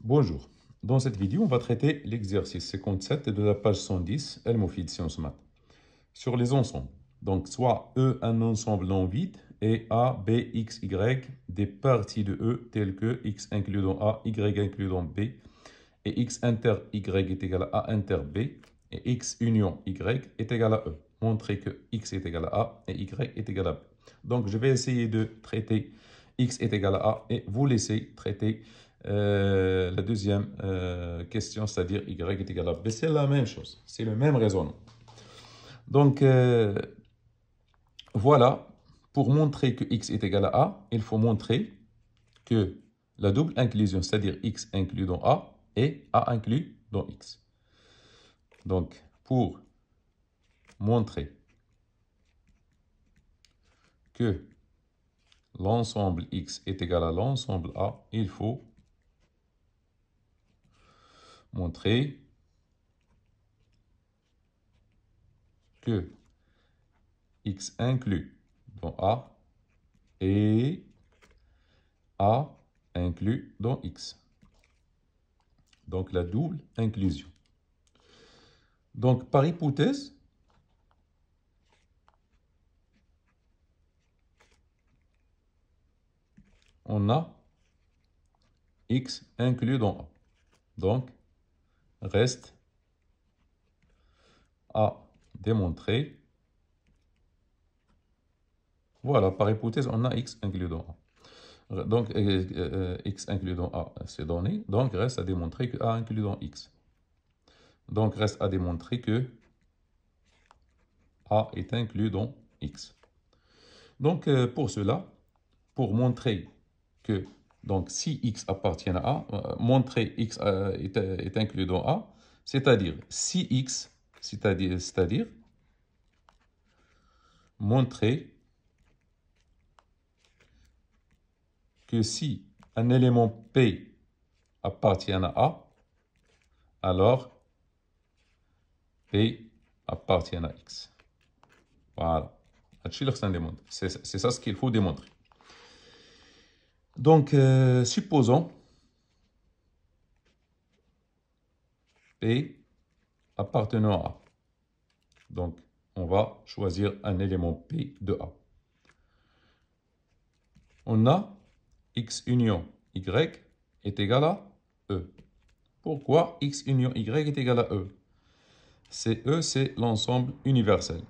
Bonjour. Dans cette vidéo, on va traiter l'exercice 57 de la page 110, El Mofid Sciences Maths, sur les ensembles. Donc, soit E, un ensemble non vide, et A, B, X, Y, des parties de E telles que X inclus dans A, Y inclus dans B, et X inter Y est égal à A inter B, et X union Y est égal à E. Montrer que X est égal à A et Y est égal à B. Donc, je vais essayer de traiter X est égal à A et vous laissez traiter la deuxième question, c'est-à-dire Y est égal à B. C'est la même chose, c'est le même raisonnement. Donc, voilà, pour montrer que X est égal à A, il faut montrer que la double inclusion, c'est-à-dire X inclus dans A, et A inclus dans X. Donc, pour montrer que l'ensemble X est égal à l'ensemble A, il faut montrer que X inclus dans A et A inclus dans X. Donc, la double inclusion. Donc, par hypothèse, on a X inclus dans A. Donc, reste à démontrer. Voilà, par hypothèse, on a X inclus dans A. Donc, X inclus dans A, c'est donné. Donc, reste à démontrer que A inclus dans X. Donc, reste à démontrer que A est inclus dans X. Donc, pour cela, pour montrer que, donc, si X appartient à A, montrer X est inclus dans A, c'est-à-dire si X, c'est-à-dire montrer que si un élément P appartient à A, alors P appartient à X. Voilà. C'est ça ce qu'il faut démontrer. Donc, supposons P appartenant à A. Donc, on va choisir un élément P de A. On a X union Y est égal à E. Pourquoi X union Y est égal à E? E, c'est l'ensemble universel.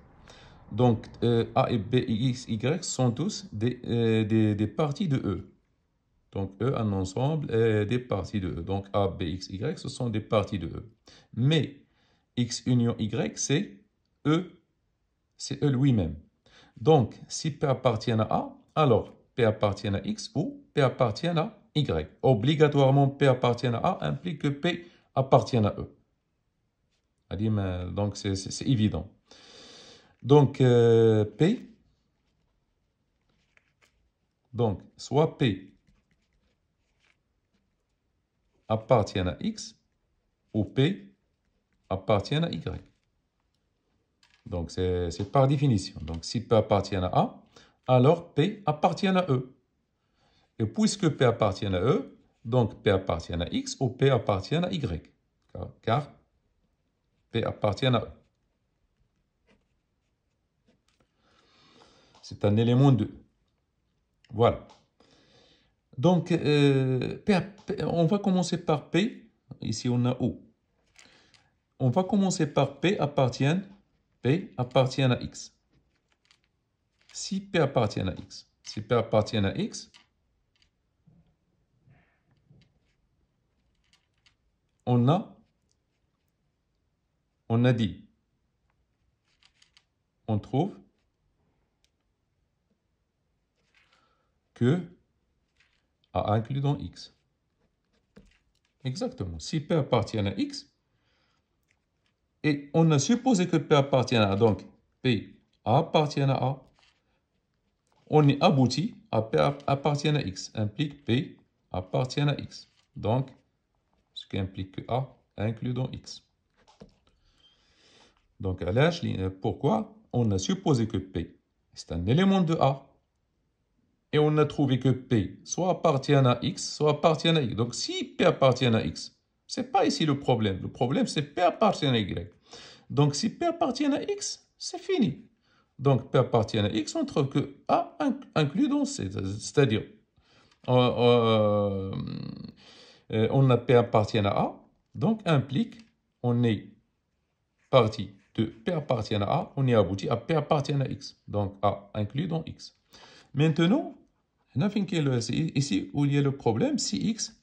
Donc, A et B, X, Y sont tous des parties de E. Donc, E, un ensemble, des parties de E. Donc, A, B, X, Y, ce sont des parties de E. Mais X union Y, c'est E lui-même. Donc, si P appartient à A, alors P appartient à X ou P appartient à Y. Obligatoirement, P appartient à A implique que P appartient à E. Donc, c'est évident. Donc, P, donc, soit P appartient à X ou P appartient à Y. Donc, c'est par définition. Donc, si P appartient à A, alors P appartient à E. Et puisque P appartient à E, donc P appartient à X ou P appartient à Y. Car P appartient à E. C'est un élément de. Voilà. Donc, on va commencer par P. Ici, on a O. On va commencer par P appartient à X. Si P appartient à X, si P appartient à X, on a dit, on trouve que A inclus dans X. Exactement. Si P appartient à X, et on a supposé que P appartient à A, donc P appartient à A, on est abouti à P appartient à X, implique P appartient à X. Donc, ce qui implique que A inclus dans X. Donc, pourquoi on a supposé que P, c'est un élément de A. et on a trouvé que P soit appartient à X, soit appartient à Y. Donc, si P appartient à X, ce n'est pas ici le problème. Le problème, c'est P appartient à Y. Donc, si P appartient à X, c'est fini. Donc, P appartient à X, on trouve que A inclus dans C. C'est-à-dire, on a P appartient à A, donc implique, on est parti de P appartient à A, on est abouti à P appartient à X. Donc, A inclus dans X. Maintenant, ici où il y a le problème, si X,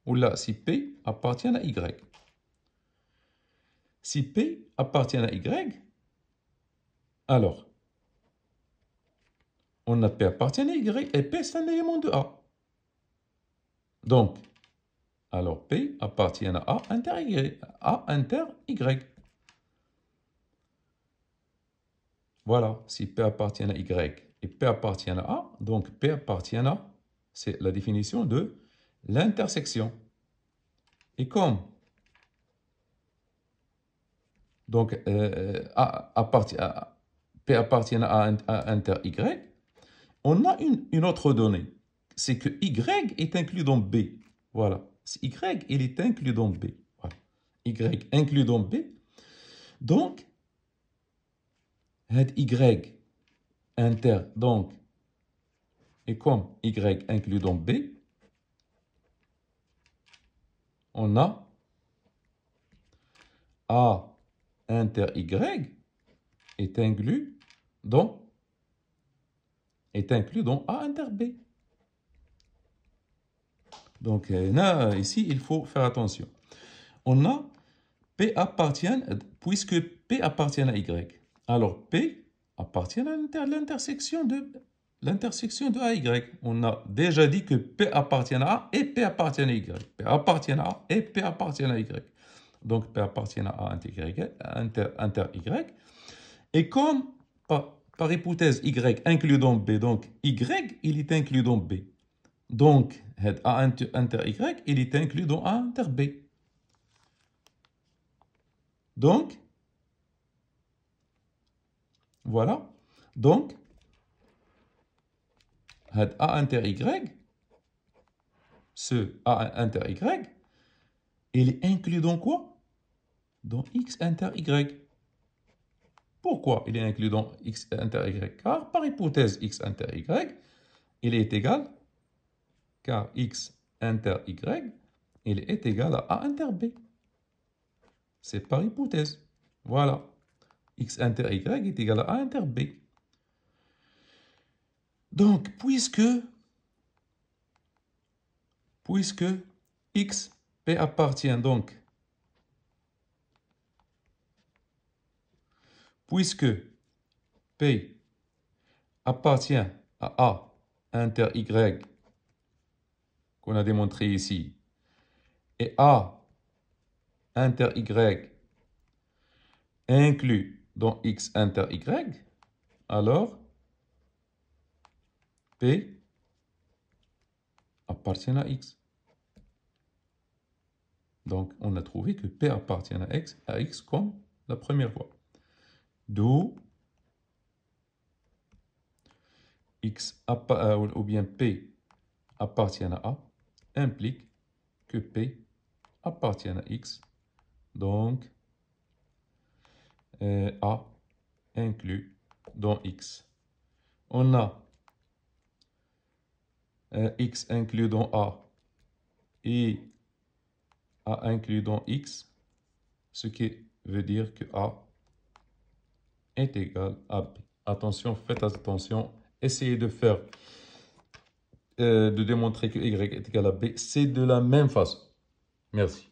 ou là, si P appartient à Y. Si P appartient à Y, alors, on a P appartient à Y et P c'est un élément de A. Donc, alors P appartient à A inter Y. A inter Y. Voilà, si P appartient à Y et P appartient à A, donc P appartient à, c'est la définition de l'intersection. Et comme donc P appartient à A inter Y, on a une autre donnée, c'est que Y est inclus dans B. Voilà, c'est Y, il est inclus dans B. Voilà. Y inclus dans B. Donc, Y inter, donc, et comme Y inclus dans B, on a A inter Y est inclus dans A inter B. Donc là, ici, il faut faire attention. On a P appartient, puisque P appartient à Y. Alors P appartient à l'intersection de A et Y. On a déjà dit que P appartient à A et P appartient à Y. P appartient à A et P appartient à Y. Donc P appartient à A inter Y. Et comme par hypothèse Y inclus dans B, donc Y, il est inclus dans B. Donc A inter Y, il est inclus dans A inter B. Donc, voilà. Donc, A inter Y, ce A inter Y, il est inclus dans quoi? Dans X inter Y. Pourquoi il est inclus dans X inter Y? Car par hypothèse X inter Y, il est égal, car X inter Y, il est égal à A inter B. C'est par hypothèse. Voilà. X inter Y est égal à A inter B. Donc, puisque X, P appartient donc, puisque P appartient à A inter Y, qu'on a démontré ici, et A inter Y inclus dans X inter Y, alors P appartient à X. Donc, on a trouvé que P appartient à X comme la première fois. D'où X ou bien P appartient à A implique que P appartient à X. Donc, A inclus dans X. On a X inclus dans A et A inclus dans X, ce qui veut dire que A est égal à B. Attention, faites attention, essayez de faire, de démontrer que Y est égal à B, c'est de la même façon. Merci.